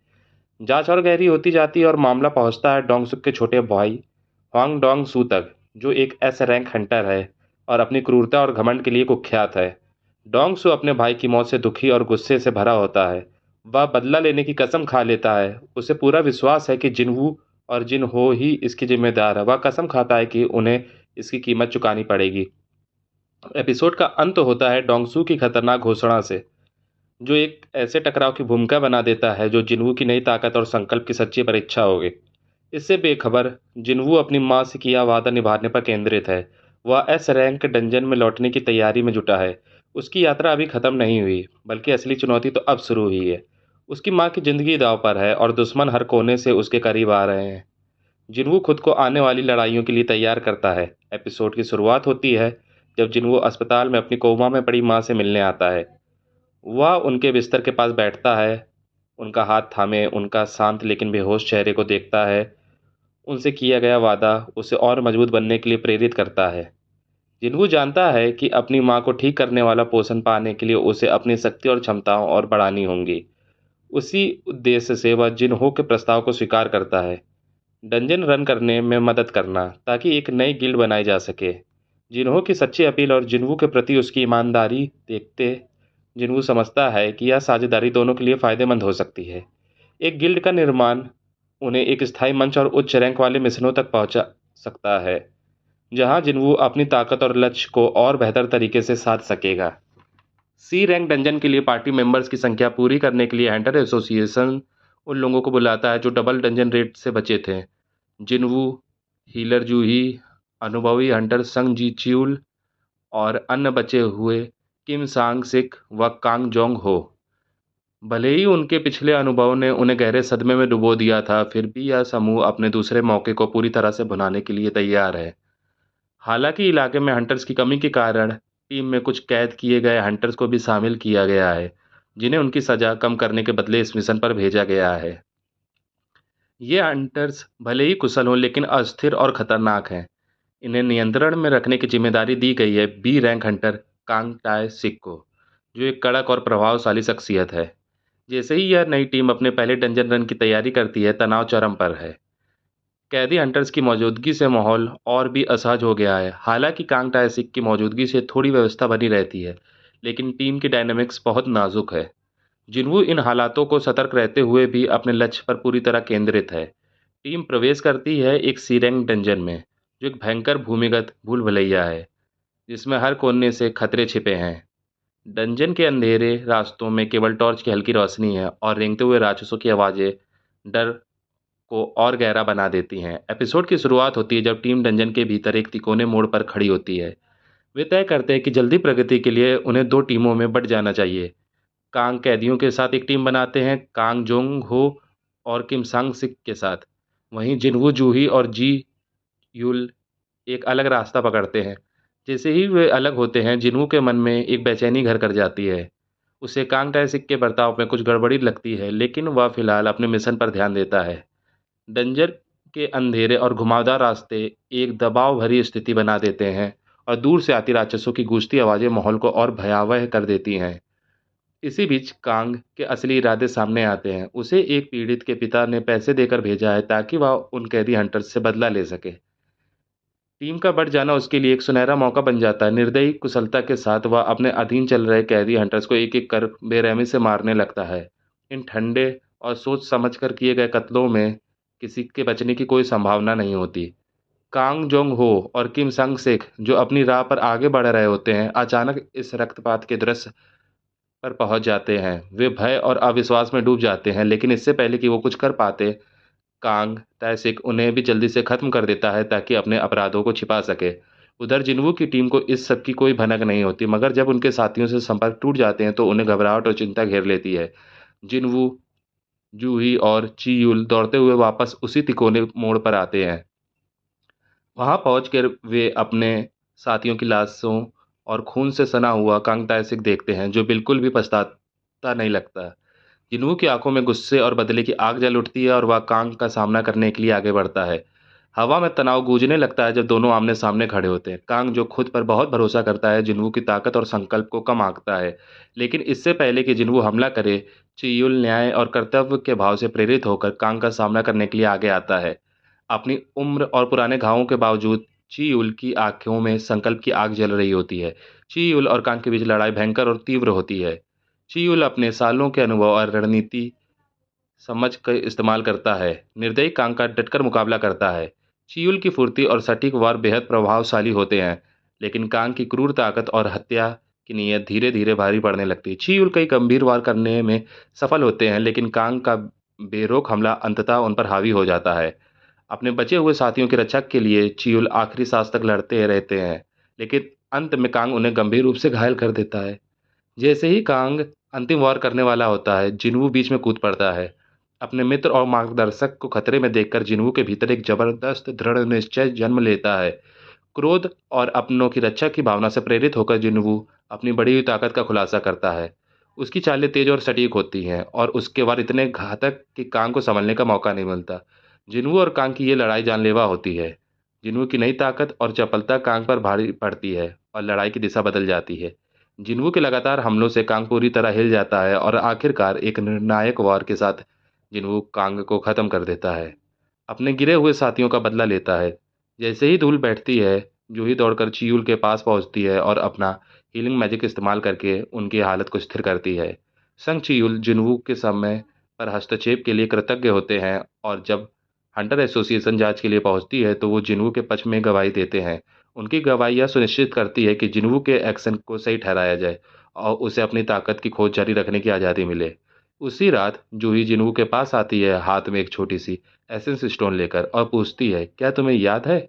जांच और गहरी होती जाती है और मामला पहुंचता है डोंग सुक के छोटे भाई हुआंग डोंग सू तक, जो एक एस रैंक हंटर है और अपनी क्रूरता और घमंड के लिए कुख्यात है। डोंग सू अपने भाई की मौत से दुखी और गुस्से से भरा होता है। वह बदला लेने की कसम खा लेता है। उसे पूरा विश्वास है कि जिन्हों और जिन्हों ही इसकी जिम्मेदार है। वह कसम खाता है कि उन्हें इसकी कीमत चुकानी पड़ेगी। एपिसोड का अंत होता है डोंगसू की खतरनाक घोषणा से, जो एक ऐसे टकराव की भूमिका बना देता है जो जिन्हों की नई ताकत और संकल्प की सच्ची परीक्षा होगी। इससे बेखबर जिन्हों अपनी मां से किया वादा निभाने पर केंद्रित है। वह एस रैंक डंजन में लौटने की तैयारी में जुटा है। उसकी यात्रा अभी खत्म नहीं हुई, बल्कि असली चुनौती तो अब शुरू हुई है। उसकी मां की जिंदगी दांव पर है और दुश्मन हर कोने से उसके करीब आ रहे हैं। जिन्हों खुद को आने वाली लड़ाइयों के लिए तैयार करता है। एपिसोड की शुरुआत होती है जब जिन्हों अस्पताल में अपनी कोमा में पड़ी मां से मिलने आता है। वह उनके बिस्तर के पास बैठता है, उनका हाथ थामे उनका शांत लेकिन बेहोश चेहरे को देखता है। उनसे किया गया वादा उसे और मजबूत बनने के लिए प्रेरित करता है। जिन्हों जानता है कि अपनी मां को ठीक करने वाला पोषण पाने के लिए उसे अपनी शक्ति और क्षमताओं और बढ़ानी होंगी। उसी उद्देश्य से वह जिन्हों के प्रस्ताव को स्वीकार करता है, डंजन रन करने में मदद करना, ताकि एक नई गिल्ड बनाई जा सके। जिन्हों की सच्ची अपील और जिन्हों के प्रति उसकी ईमानदारी देखते जिन्हों समझता है कि यह साझेदारी दोनों के लिए फायदेमंद हो सकती है। एक गिल्ड का निर्माण उन्हें एक स्थायी मंच और उच्च रैंक वाले मिशनों तक पहुंचा सकता है, जहां जिन्हों अपनी ताकत और लक्ष्य को और बेहतर तरीके से साध सकेगा। सी रैंक डंजन के लिए पार्टी मेंबर्स की संख्या पूरी करने के लिए हंटर एसोसिएशन उन लोगों को बुलाता है जो डबल डंजन रेट से बचे थे। जिनवू, हीलर जूही, अनुभवी हंटर संग जी च्यूल और अन्य बचे हुए किम सांग सिक व कांग जोंग हो। भले ही उनके पिछले अनुभव ने उन्हें गहरे सदमे में डुबो दिया था, फिर भी यह समूह अपने दूसरे मौके को पूरी तरह से भुनाने के लिए तैयार है। हालांकि इलाके में हंटर्स की कमी के कारण टीम में कुछ कैद किए गए हंटर्स को भी शामिल किया गया है, जिन्हें उनकी सजा कम करने के बदले इस मिशन पर भेजा गया है। ये हंटर्स भले ही कुशल हों लेकिन अस्थिर और खतरनाक हैं। इन्हें नियंत्रण में रखने की जिम्मेदारी दी गई है बी रैंक हंटर कांग टाय सिक को, जो एक कड़क और प्रभावशाली शख्सियत है। जैसे ही यह नई टीम अपने पहले डंजन रन की तैयारी करती है, तनाव चरम पर है। कैदी हंटर्स की मौजूदगी से माहौल और भी असहज हो गया है। हालांकि कांग टायसिक की मौजूदगी से थोड़ी व्यवस्था बनी रहती है, लेकिन टीम की डायनामिक्स बहुत नाजुक है। जिन्हों इन हालातों को सतर्क रहते हुए भी अपने लक्ष्य पर पूरी तरह केंद्रित है। टीम प्रवेश करती है एक सी रैंक डंजन में, जो एक भयंकर भूमिगत भूल भुलैया है, जिसमें हर कोने से खतरे छिपे हैं। डंजन के अंधेरे रास्तों में केवल टॉर्च की हल्की रोशनी है और रेंगते हुए राक्षसों की आवाज़ें डर को और गहरा बना देती हैं। एपिसोड की शुरुआत होती है जब टीम डंजन के भीतर एक तिकोने मोड़ पर खड़ी होती है। वे तय करते हैं कि जल्दी प्रगति के लिए उन्हें दो टीमों में बंट जाना चाहिए। कांग कैदियों के साथ एक टीम बनाते हैं, कांग जोंग हो और किम सांग सिक के साथ। वहीं जिनवू जूही और जी युल एक अलग रास्ता पकड़ते हैं। जैसे ही वे अलग होते हैं, जिन्हों के मन में एक बेचैनी घर कर जाती है। उसे कांग टायसिक के बर्ताव में कुछ गड़बड़ी लगती है, लेकिन वह फिलहाल अपने मिशन पर ध्यान देता है। डंजर के अंधेरे और घुमावदार रास्ते एक दबाव भरी स्थिति बना देते हैं और दूर से आती राक्षसों की गूंजती आवाज़ें माहौल को और भयावह कर देती हैं। इसी बीच कांग के असली इरादे सामने आते हैं। उसे एक पीड़ित के पिता ने पैसे देकर भेजा है ताकि वह उन कैदी हंटर्स से बदला ले सके। टीम का बढ़ जाना उसके लिए एक सुनहरा मौका बन जाता है। निर्दयी कुशलता के साथ वह अपने अधीन चल रहे कैदी हंटर्स को एक-एक कर बेरहमी से मारने लगता है। इन ठंडे और सोच समझकर किए गए कत्लों में किसी के बचने की कोई संभावना नहीं होती। कांग जोंग हो और किम संग सेक, जो अपनी राह पर आगे बढ़ रहे होते हैं, अचानक इस रक्तपात के दृश्य पर पहुंच जाते हैं। वे भय और अविश्वास में डूब जाते हैं, लेकिन इससे पहले कि वो कुछ कर पाते, कांग तैसिक उन्हें भी जल्दी से खत्म कर देता है ताकि अपने अपराधों को छिपा सके। उधर जिन्वू की टीम को इस सब की कोई भनक नहीं होती, मगर जब उनके साथियों से संपर्क टूट जाते हैं तो उन्हें घबराहट और चिंता घेर लेती है। जिन्वू, जूही और चियुल दौड़ते हुए वापस उसी तिकोने मोड़ पर आते हैं। वहां पहुंचकर वे अपने साथियों की लाशों और खून से सना हुआ कांग तायसिक देखते हैं, जो बिल्कुल भी पछताता नहीं लगता। जिन्हों की आंखों में गुस्से और बदले की आग जल उठती है और वह कांग का सामना करने के लिए आगे बढ़ता है। हवा में तनाव गूंजने लगता है जब दोनों आमने सामने खड़े होते हैं। कांग, जो खुद पर बहुत भरोसा करता है, जिन्हों की ताकत और संकल्प को कम आंकता है। लेकिन इससे पहले कि जिन्हों हमला करे, चियुल न्याय और कर्तव्य के भाव से प्रेरित होकर कांग का सामना करने के लिए आगे आता है। अपनी उम्र और पुराने घावों के बावजूद चियुल की आंखों में संकल्प की आग जल रही होती है। चियुल और कांग के बीच लड़ाई भयंकर और तीव्र होती है। चियुल अपने सालों के अनुभव और रणनीति समझ कर इस्तेमाल करता है, निर्दयी कांग का डटकर मुकाबला करता है। चियुल की फुर्ती और सटीक वार बेहद प्रभावशाली होते हैं, लेकिन कांग की क्रूर ताकत और हत्या की नीयत धीरे धीरे भारी पड़ने लगती है। चियुल कई गंभीर वार करने में सफल होते हैं, लेकिन कांग का बेरोक हमला अंततः उन पर हावी हो जाता है। अपने बचे हुए साथियों की रक्षा के लिए चियुल आखिरी सांस तक लड़ते रहते हैं, लेकिन अंत में कांग उन्हें गंभीर रूप से घायल कर देता है। जैसे ही कांग अंतिम वार करने वाला होता है, जिन्वू बीच में कूद पड़ता है। अपने मित्र और मार्गदर्शक को खतरे में देखकर जिन्वू के भीतर एक जबरदस्त दृढ़ निश्चय जन्म लेता है। क्रोध और अपनों की रक्षा की भावना से प्रेरित होकर जिन्वू अपनी बढ़ी हुई ताकत का खुलासा करता है। उसकी चालें तेज और सटीक होती हैं और उसके वार इतने घातक कि कांग को संभलने का मौका नहीं मिलता। जिन्वू और कांग की ये लड़ाई जानलेवा होती है। जिन्वू की नई ताकत और चपलता कांग पर भारी पड़ती है और लड़ाई की दिशा बदल जाती है। जिन्वू के लगातार हमलों से कांग पूरी तरह हिल जाता है और आखिरकार एक निर्णायक वार के साथ जिन्वू कांग को खत्म कर देता है। अपने गिरे हुए साथियों का बदला लेता है। जैसे ही धूल बैठती है, जूही दौड़कर चियूल के पास पहुंचती है और अपना हीलिंग मैजिक इस्तेमाल करके उनकी हालत को स्थिर करती है। संग चियूल जिन्वू के समय पर हस्तक्षेप के लिए कृतज्ञ होते हैं और जब हंटर एसोसिएशन जांच के लिए पहुंचती है तो वो जिन्वू के पक्ष में गवाही देते हैं। उनकी गवाही यह सुनिश्चित करती है कि जिन्वू के एक्शन को सही ठहराया जाए और उसे अपनी ताकत की खोज जारी रखने की आज़ादी मिले। उसी रात जूही जिन्हों के पास आती है हाथ में एक छोटी सी एसेंस स्टोन लेकर और पूछती है, क्या तुम्हें याद है?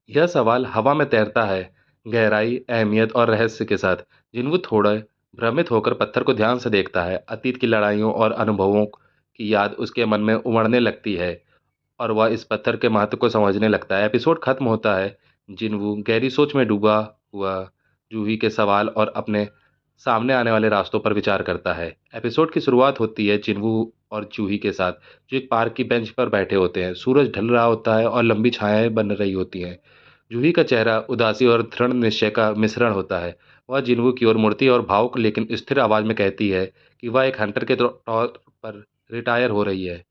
यह सवाल हवा में तैरता है, गहराई, अहमियत और रहस्य के साथ। जिन्हों थोड़ा भ्रमित होकर पत्थर को ध्यान से देखता है। अतीत की लड़ाइयों और अनुभवों की याद उसके मन में उमड़ने लगती है और वह इस पत्थर के महत्व को समझने लगता है। एपिसोड खत्म होता है जिन्हों गहरी सोच में डूबा हुआ जूही के सवाल और अपने सामने आने वाले रास्तों पर विचार करता है। एपिसोड की शुरुआत होती है जिन्हों और जूही के साथ, जो एक पार्क की बेंच पर बैठे होते हैं। सूरज ढल रहा होता है और लंबी छायाएं बन रही होती हैं। जूही का चेहरा उदासी और दृढ़ निश्चय का मिश्रण होता है। वह जिन्हों की ओर मुड़ती है और भावुक लेकिन स्थिर आवाज में कहती है कि वह एक हंटर के तौर पर रिटायर हो रही है।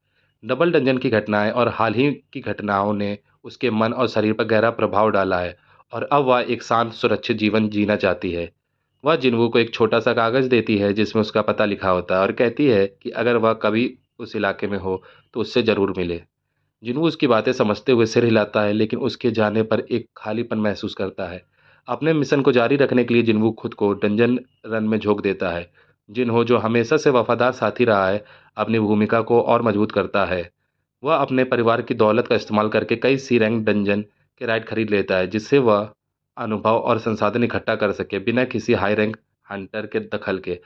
डबल डंजन की घटनाएं और हाल ही की घटनाओं ने उसके मन और शरीर पर गहरा प्रभाव डाला है और अब वह एक शांत सुरक्षित जीवन जीना चाहती है। वह जिन्हों को एक छोटा सा कागज देती है जिसमें उसका पता लिखा होता है और कहती है कि अगर वह कभी उस इलाके में हो तो उससे जरूर मिले। जिन्हों उसकी बातें समझते हुए सिर हिलाता है लेकिन उसके जाने पर एक खालीपन महसूस करता है। अपने मिशन को जारी रखने के लिए जिन्हों खुद को डंजन रन में झोंक देता है। जिन्हों जो हमेशा से वफादार साथी रहा है, अपनी भूमिका को और मजबूत करता है। वह अपने परिवार की दौलत का इस्तेमाल करके कई सी रैंक डंजन के राइड खरीद लेता है जिससे वह अनुभव और संसाधन इकट्ठा कर सके बिना किसी हाई रैंक हंटर के दखल के।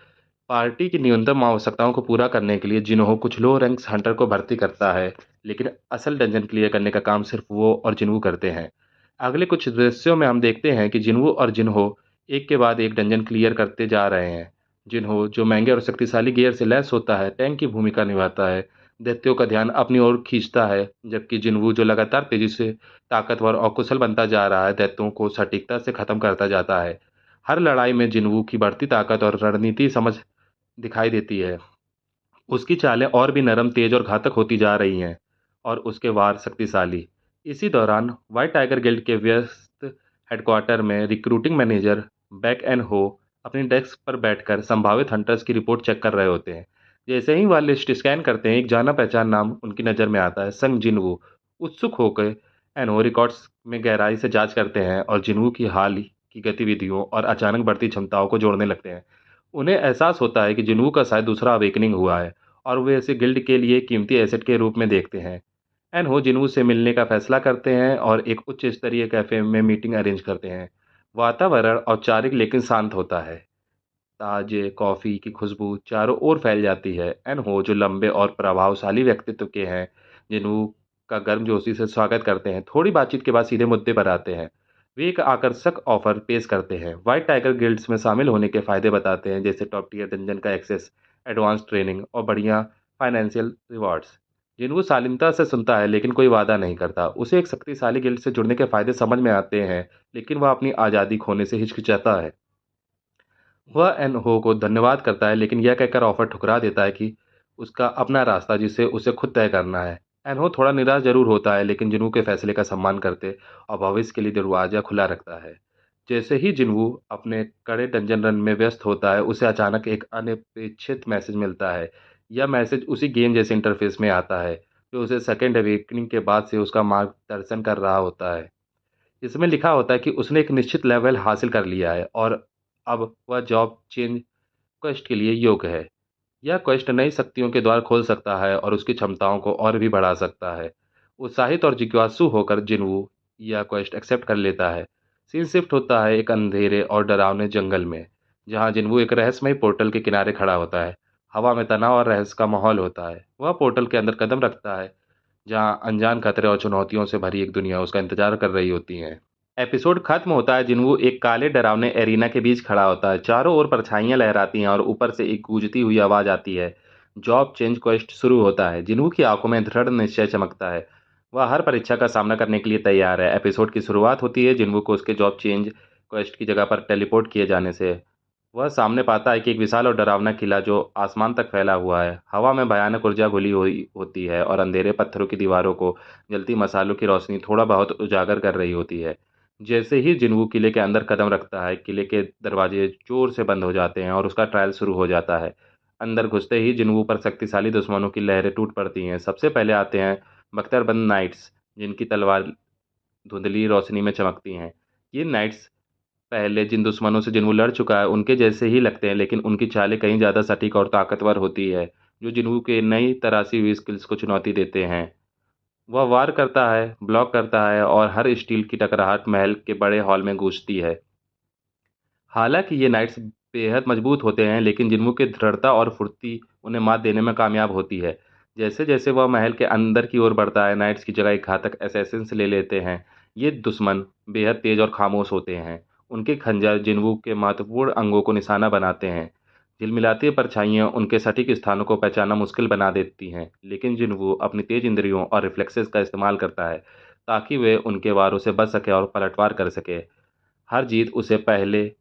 पार्टी की न्यूनतम आवश्यकताओं को पूरा करने के लिए जिन्हों कुछ लो रैंक हंटर को भर्ती करता है, लेकिन असल डंजन क्लियर करने का काम सिर्फ वो और जिन्हों करते हैं। अगले कुछ दृश्यों में हम देखते हैं कि जिन्हों और जिन्हों एक के बाद एक डंजन क्लियर करते जा रहे हैं। जिन्हों जो महंगे और शक्तिशाली गियर से लैस होता है, टैंक की भूमिका निभाता है, दैत्यों का ध्यान अपनी ओर खींचता है, जबकि जिन्हों जो लगातार तेजी से ताकतवर और कुशल बनता जा रहा है, दैत्यों को सटीकता से खत्म करता जाता है। हर लड़ाई में जिन्हों की बढ़ती ताकत और रणनीति समझ दिखाई देती है। उसकी चालें और भी नरम, तेज और घातक होती जा रही हैं और उसके वार शक्तिशाली। इसी दौरान व्हाइट टाइगर गिल्ड के व्यस्त हेडक्वार्टर में रिक्रूटिंग मैनेजर बैक एंड हो अपनी डेस्क पर बैठकर संभावित हंटर्स की रिपोर्ट चेक कर रहे होते हैं। जैसे ही वह लिस्ट स्कैन करते हैं, एक जाना पहचान नाम उनकी नज़र में आता है, संग जिनवू। उत्सुक होकर एनहो रिकॉर्ड्स में गहराई से जांच करते हैं और जिनवू की हाल की गतिविधियों और अचानक बढ़ती क्षमताओं को जोड़ने लगते हैं। उन्हें एहसास होता है कि जिन्हों का शायद दूसरा अवेकनिंग हुआ है और वे इसे गिल्ड के लिए कीमती एसेट के रूप में देखते हैं। एनहो जिन्हों से मिलने का फैसला करते हैं और एक उच्च स्तरीय कैफे में मीटिंग अरेंज करते हैं। वातावरण औपचारिक लेकिन शांत होता है। ताजे कॉफ़ी की खुशबू चारों ओर फैल जाती है। एनहो जो लंबे और प्रभावशाली व्यक्तित्व के हैं, जिन्हों का गर्मजोशी से स्वागत करते हैं, थोड़ी बातचीत के बाद सीधे मुद्दे पर आते हैं। वे एक आकर्षक ऑफर पेश करते हैं, व्हाइट टाइगर गिल्ड्स में शामिल होने के फायदे बताते हैं, जैसे टॉप टियर डंजन का एक्सेस, एडवांस ट्रेनिंग और बढ़िया फाइनेंशियल रिवॉर्ड्स। जिन्हों शालीनता से सुनता है लेकिन कोई वादा नहीं करता। उसे एक शक्तिशाली गिल्ड से जुड़ने के फायदे समझ में आते हैं, लेकिन वह अपनी आज़ादी खोने से हिचकिचाता है। वह एनहो को धन्यवाद करता है लेकिन यह कहकर ऑफर ठुकरा देता है कि उसका अपना रास्ता जिसे उसे खुद तय करना है। एनहो थोड़ा निराश जरूर होता है लेकिन जिन्हू के फैसले का सम्मान करते और भविष्य के लिए दरवाजा खुला रखता है। जैसे ही जिन्हू अपने कड़े डंजन रन में व्यस्त होता है, उसे अचानक एक अनपेक्षित मैसेज मिलता है। यह मैसेज उसी गेम जैसे इंटरफेस में आता है जो उसे सेकेंड अवेकनिंग के बाद से उसका मार्गदर्शन कर रहा होता है। इसमें लिखा होता है कि उसने एक निश्चित लेवल हासिल कर लिया है और अब वह जॉब चेंज क्वेस्ट के लिए योग्य है। यह क्वेस्ट नई शक्तियों के द्वार खोल सकता है और उसकी क्षमताओं को और भी बढ़ा सकता है। उत्साहित और जिज्ञासु होकर जिन्वू यह क्वेस्ट एक्सेप्ट कर लेता है। सीन शिफ्ट होता है एक अंधेरे और डरावने जंगल में, जहां जिन्वू एक रहस्यमय पोर्टल के किनारे खड़ा होता है। हवा में तनाव और रहस्य का माहौल होता है। वह पोर्टल के अंदर कदम रखता है, जहां अनजान खतरे और चुनौतियों से भरी एक दुनिया उसका इंतजार कर रही होती है। एपिसोड खत्म होता है जिन्हों एक काले डरावने एरिना के बीच खड़ा होता है। चारों ओर परछाइयां लहराती हैं और ऊपर से एक गूंजती हुई आवाज आती है। जॉब चेंज क्वेस्ट शुरू होता है। जिन्हों की आंखों में दृढ़ निश्चय चमकता है। वह हर परीक्षा का सामना करने के लिए तैयार है। एपिसोड की शुरुआत होती है जिन्हों को उसके जॉब चेंज क्वेस्ट की जगह पर टेलीपोर्ट किए जाने से। वह सामने पाता है कि एक विशाल और डरावना किला जो आसमान तक फैला हुआ है। हवा में भयानक ऊर्जा घुली हुई होती है और अंधेरे पत्थरों की दीवारों को जलती मसालों की रोशनी थोड़ा बहुत उजागर कर रही होती है। जैसे ही जिन्वू किले के अंदर कदम रखता है, किले के दरवाजे जोर से बंद हो जाते हैं और उसका ट्रायल शुरू हो जाता है। अंदर घुसते ही जिन्वू पर शक्तिशाली दुश्मनों की लहरें टूट पड़ती हैं। सबसे पहले आते हैं बख्तरबंद नाइट्स, जिनकी तलवार धुंधली रोशनी में चमकती हैं। ये नाइट्स पहले जिन दुश्मनों से जिन्वू लड़ चुका है उनके जैसे ही लगते हैं, लेकिन उनकी चालें कहीं ज़्यादा सटीक और ताकतवर होती है, जो जिन्वू के नई तराशी हुई स्किल्स को चुनौती देते हैं। वह वार करता है, ब्लॉक करता है और हर स्टील की टकराहट महल के बड़े हॉल में गूंजती है। हालांकि ये नाइट्स बेहद मजबूत होते हैं, लेकिन जिन्वू की दृढ़ता और फुर्ती उन्हें मात देने में कामयाब होती है। जैसे जैसे वह महल के अंदर की ओर बढ़ता है, नाइट्स की जगह एक घातक असैसिन्स ले लेते हैं। ये दुश्मन बेहद तेज और खामोश होते हैं। उनके खंजर जिन्वू के महत्वपूर्ण अंगों को निशाना बनाते हैं। झिलमिलाती परछाइयाँ उनके सटीक स्थानों को पहचानना मुश्किल बना देती हैं, लेकिन जिन्वू अपनी तेज इंद्रियों और रिफ्लेक्सेस का इस्तेमाल करता है ताकि वे उनके वारों से बच सके और पलटवार कर सके। हर जीत उसे पहले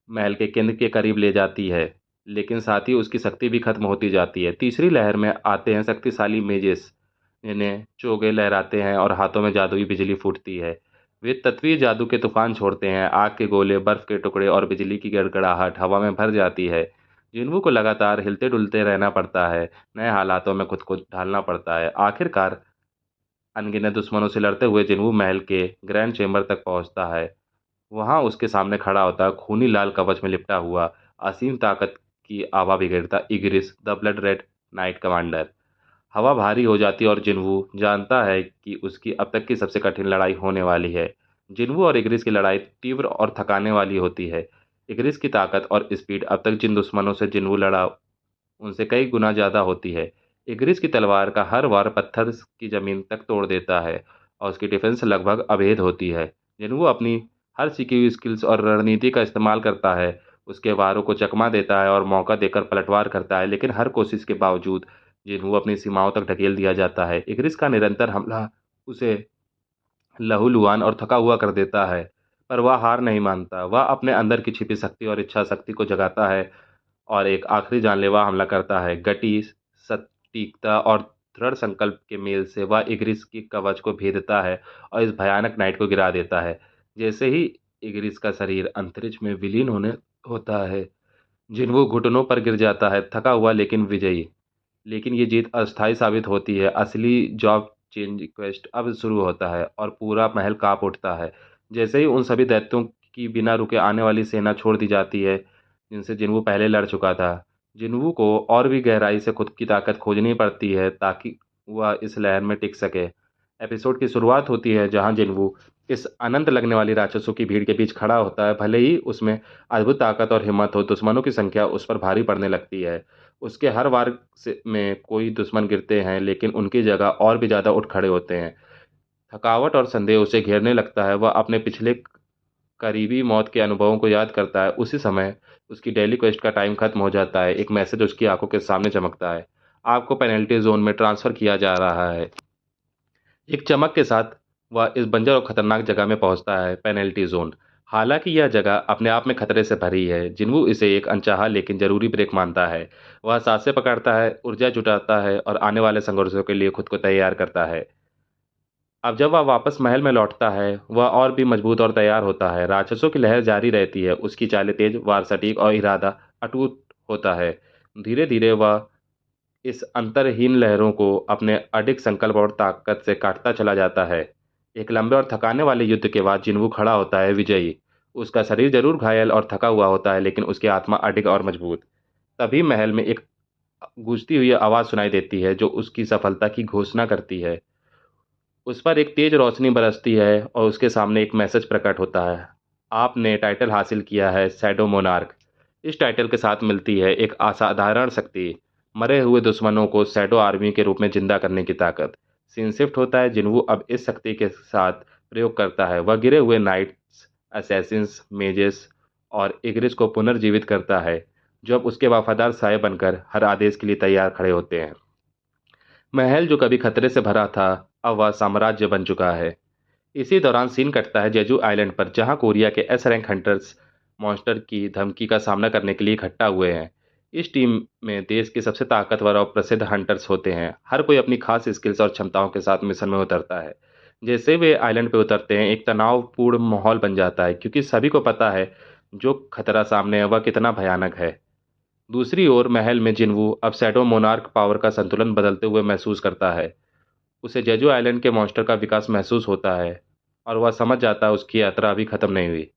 महल के केंद्र के करीब ले जाती है, लेकिन साथ ही उसकी शक्ति भी खत्म होती जाती है। तीसरी लहर में आते हैं शक्तिशाली मेजेस, जिन्हें चोगे लहराते हैं और हाथों में जादुई बिजली फूटती है। वे तत्वीय जादू के तूफान छोड़ते हैं। आग के गोले, बर्फ के टुकड़े और बिजली की गड़गड़ाहट हवा में भर जाती है। जिन्हों को लगातार हिलते डुलते रहना पड़ता है, नए हालातों में खुद को ढालना पड़ता है। आखिरकार अनगिनत दुश्मनों से लड़ते हुए जिन्हू महल के ग्रैंड चेंबर तक पहुंचता है। वहां उसके सामने खड़ा होता है, खूनी लाल कवच में लिपटा हुआ, असीम ताकत की आभा बिखेरता Igris the blood red knight commander. हवा भारी हो जाती है और जिन्वू जानता है कि उसकी अब तक की सबसे कठिन लड़ाई होने वाली है। जिन्वू और इग्रिस की लड़ाई तीव्र और थकाने वाली होती है। इग्रिस की ताकत और स्पीड अब तक जिन दुश्मनों से जिन्वू लड़ा उनसे कई गुना ज़्यादा होती है। इग्रिस की तलवार का हर वार पत्थर की ज़मीन तक तोड़ देता है और उसकी डिफेंस लगभग अभेद होती है। जिन्हों वो अपनी हर सीखी हुई स्किल्स और रणनीति का इस्तेमाल करता है, उसके वारों को चकमा देता है और मौका देकर पलटवार करता है, लेकिन हर कोशिश के बावजूद जिन्हों अपनी सीमाओं तक ढकेल दिया जाता है। इग्रिस का निरंतर हमला उसे लहूलुहान और थका हुआ कर देता है, पर वह हार नहीं मानता। वह अपने अंदर की छिपी शक्ति और इच्छा शक्ति को जगाता है और एक आखिरी जानलेवा हमला करता है। गति, सटीकता और दृढ़ संकल्प के मेल से वह इग्रिस की कवच को भेदता है और इस भयानक नाइट को गिरा देता है। जैसे ही इग्रिस का शरीर अंतरिक्ष में विलीन होने होता है, जिन्हों घुटनों पर गिर जाता है, थका हुआ लेकिन विजयी। लेकिन ये जीत अस्थायी साबित होती है। असली जॉब चेंज क्वेस्ट अब शुरू होता है और पूरा महल कांप उठता है। जैसे ही उन सभी दैत्यों की बिना रुके आने वाली सेना छोड़ दी जाती है, जिनसे जिन्वू पहले लड़ चुका था। जिन्वू को और भी गहराई से खुद की ताकत खोजनी पड़ती है ताकि वह इस लहर में टिक सके। एपिसोड की शुरुआत होती है जहां जिन्वू इस अनंत लगने वाली राक्षसों की भीड़ के बीच खड़ा होता है। भले ही उसमें अद्भुत ताकत और हिम्मत हो, दुश्मनों की संख्या उस पर भारी पड़ने लगती है। उसके हर वार में कोई दुश्मन गिरते हैं, लेकिन उनकी जगह और भी ज़्यादा उठ खड़े होते हैं। थकावट और संदेह उसे घेरने लगता है। वह अपने पिछले करीबी मौत के अनुभवों को याद करता है। उसी समय उसकी डेली क्वेस्ट का टाइम खत्म हो जाता है। एक मैसेज उसकी आंखों के सामने चमकता है, आपको पेनल्टी जोन में ट्रांसफर किया जा रहा है। एक चमक के साथ वह इस बंजर और खतरनाक जगह में पहुंचता है, पेनल्टी जोन। हालांकि यह जगह अपने आप में खतरे से भरी है, जिन्हों इसे एक अनचाहा लेकिन जरूरी ब्रेक मानता है। वह सांसें पकड़ता है, ऊर्जा जुटाता है और आने वाले संघर्षों के लिए खुद को तैयार करता है। अब जब वह वापस महल में लौटता है, वह और भी मजबूत और तैयार होता है। राक्षसों की लहर जारी रहती है, उसकी चालें तेज, वार सटीक और इरादा अटूट होता है। धीरे धीरे वह इस अंतरहीन लहरों को अपने अडिग संकल्प और ताकत से काटता चला जाता है। एक लंबे और थकाने वाले युद्ध के बाद जिन्वू खड़ा होता है, विजयी। उसका शरीर जरूर घायल और थका हुआ होता है, लेकिन उसकी आत्मा अडिग और मजबूत। तभी महल में एक गूंजती हुई आवाज सुनाई देती है, जो उसकी सफलता की घोषणा करती है। उस पर एक तेज रोशनी बरसती है और उसके सामने एक मैसेज प्रकट होता है, आपने टाइटल हासिल किया है, शैडो मोनार्क। इस टाइटल के साथ मिलती है एक असाधारण शक्ति, मरे हुए दुश्मनों को शैडो आर्मी के रूप में जिंदा करने की ताकत। सीन शिफ्ट होता है, जिन्हों अब इस शक्ति के साथ प्रयोग करता है। वह गिरे हुए नाइट्स, असैसिन्स, मेजेस और इग्रिस को पुनर्जीवित करता है, जो अब उसके वफादार साये बनकर हर आदेश के लिए तैयार खड़े होते हैं। महल जो कभी खतरे से भरा था, अब वह साम्राज्य बन चुका है। इसी दौरान सीन कटता है जेजू आइलैंड पर, जहां कोरिया के एस रैंक हंटर्स मॉन्स्टर की धमकी का सामना करने के लिए इकट्ठा हुए हैं। इस टीम में देश के सबसे ताकतवर और प्रसिद्ध हंटर्स होते हैं। हर कोई अपनी खास स्किल्स और क्षमताओं के साथ मिशन में उतरता है। जैसे वे आइलैंड पर उतरते हैं, एक तनावपूर्ण माहौल बन जाता है, क्योंकि सभी को पता है जो खतरा सामने है वह कितना भयानक है। दूसरी ओर महल में जिन्वू अब शैडो मोनार्क पावर का संतुलन बदलते हुए महसूस करता है। उसे जेजू आइलैंड के मॉन्स्टर का विकास महसूस होता है और वह समझ जाता है उसकी यात्रा अभी खत्म नहीं हुई।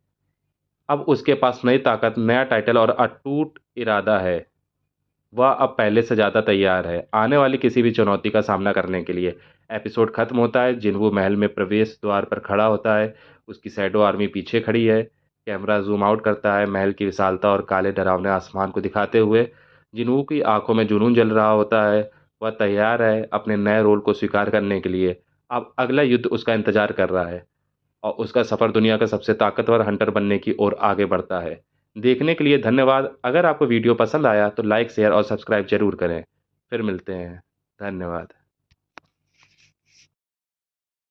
अब उसके पास नई ताकत, नया टाइटल और अटूट इरादा है। वह अब पहले से ज़्यादा तैयार है, आने वाली किसी भी चुनौती का सामना करने के लिए। एपिसोड खत्म होता है, जिन्हों महल में प्रवेश द्वार पर खड़ा होता है, उसकी शैडो आर्मी पीछे खड़ी है। कैमरा जूम आउट करता है, महल की विशालता और काले डरावने आसमान को दिखाते हुए। जिन्हों की आंखों में जुनून जल रहा होता है, वह तैयार है अपने नए रोल को स्वीकार करने के लिए। अब अगला युद्ध उसका इंतजार कर रहा है और उसका सफ़र दुनिया का सबसे ताकतवर हंटर बनने की ओर आगे बढ़ता है। देखने के लिए धन्यवाद। अगर आपको वीडियो पसंद आया तो लाइक, शेयर और सब्सक्राइब जरूर करें। फिर मिलते हैं। धन्यवाद।